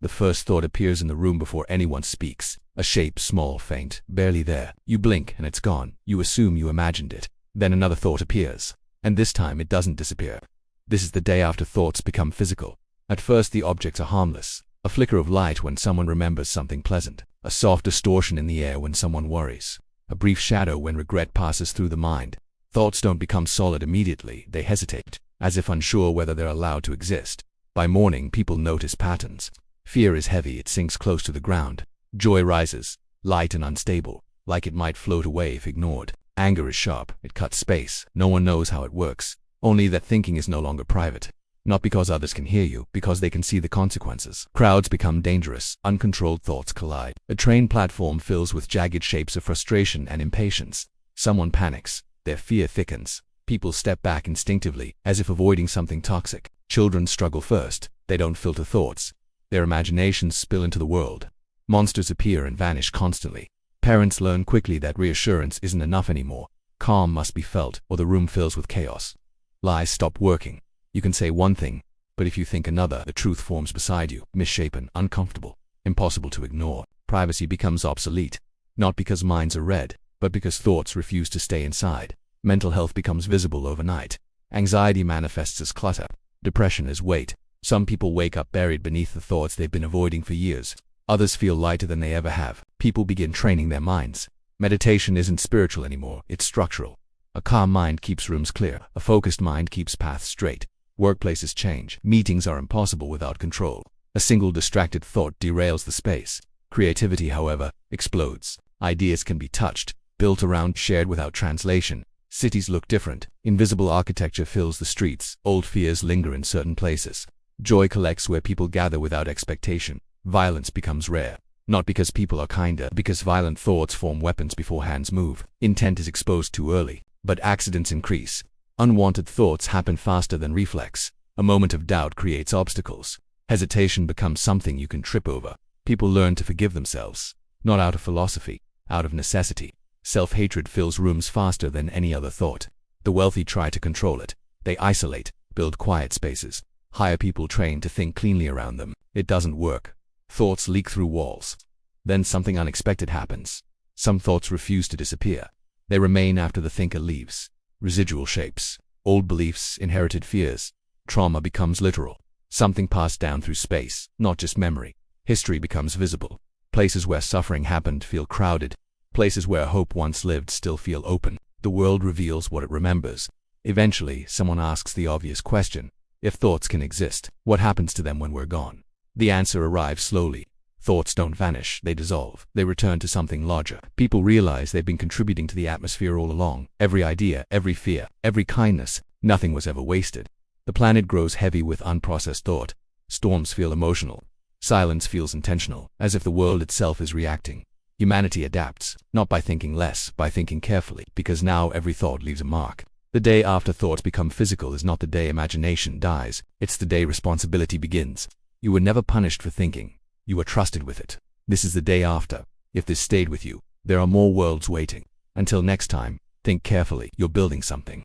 The first thought appears in the room before anyone speaks. A shape, small, faint, barely there. You blink and it's gone. You assume you imagined it. Then another thought appears. And this time it doesn't disappear. This is the day after thoughts become physical. At first the objects are harmless. A flicker of light when someone remembers something pleasant. A soft distortion in the air when someone worries. A brief shadow when regret passes through the mind. Thoughts don't become solid immediately. They hesitate, as if unsure whether they're allowed to exist. By morning, people notice patterns. Fear is heavy, it sinks close to the ground. Joy rises, light and unstable, like it might float away if ignored. Anger is sharp, it cuts space. No one knows how it works. Only that thinking is no longer private. Not because others can hear you, because they can see the consequences. Crowds become dangerous. Uncontrolled thoughts collide. A train platform fills with jagged shapes of frustration and impatience. Someone panics. Their fear thickens. People step back instinctively, as if avoiding something toxic. Children struggle first. They don't filter thoughts. Their imaginations spill into the world. Monsters appear and vanish constantly. Parents learn quickly that reassurance isn't enough anymore. Calm must be felt, or the room fills with chaos. Lies stop working. You can say one thing, but if you think another, the truth forms beside you, misshapen, uncomfortable, impossible to ignore. Privacy becomes obsolete, not because minds are read, but because thoughts refuse to stay inside. Mental health becomes visible overnight. Anxiety manifests as clutter. Depression as weight. Some people wake up buried beneath the thoughts they've been avoiding for years. Others feel lighter than they ever have. People begin training their minds. Meditation isn't spiritual anymore, it's structural. A calm mind keeps rooms clear. A focused mind keeps paths straight. Workplaces change. Meetings are impossible without control. A single distracted thought derails the space. Creativity, however, explodes. Ideas can be touched, built around, shared without translation. Cities look different. Invisible architecture fills the streets. Old fears linger in certain places. Joy collects where people gather without expectation. Violence becomes rare. Not because people are kinder, because violent thoughts form weapons before hands move. Intent is exposed too early. But accidents increase. Unwanted thoughts happen faster than reflex. A moment of doubt creates obstacles. Hesitation becomes something you can trip over. People learn to forgive themselves. Not out of philosophy, out of necessity. Self-hatred fills rooms faster than any other thought. The wealthy try to control it. They isolate, build quiet spaces. Hire people trained to think cleanly around them. It doesn't work. Thoughts leak through walls. Then something unexpected happens. Some thoughts refuse to disappear. They remain after the thinker leaves. Residual shapes, old beliefs, inherited fears. Trauma becomes literal. Something passed down through space, not just memory. History becomes visible. Places where suffering happened feel crowded. Places where hope once lived still feel open. The world reveals what it remembers. Eventually, someone asks the obvious question. If thoughts can exist, what happens to them when we're gone? The answer arrives slowly. Thoughts don't vanish, they dissolve. They return to something larger. People realize they've been contributing to the atmosphere all along. Every idea, every fear, every kindness, nothing was ever wasted. The planet grows heavy with unprocessed thought. Storms feel emotional. Silence feels intentional, as if the world itself is reacting. Humanity adapts, not by thinking less, by thinking carefully, because now every thought leaves a mark. The day after thoughts become physical is not the day imagination dies. It's the day responsibility begins. You were never punished for thinking. You were trusted with it. This is the day after. If this stayed with you, there are more worlds waiting. Until next time, think carefully. You're building something.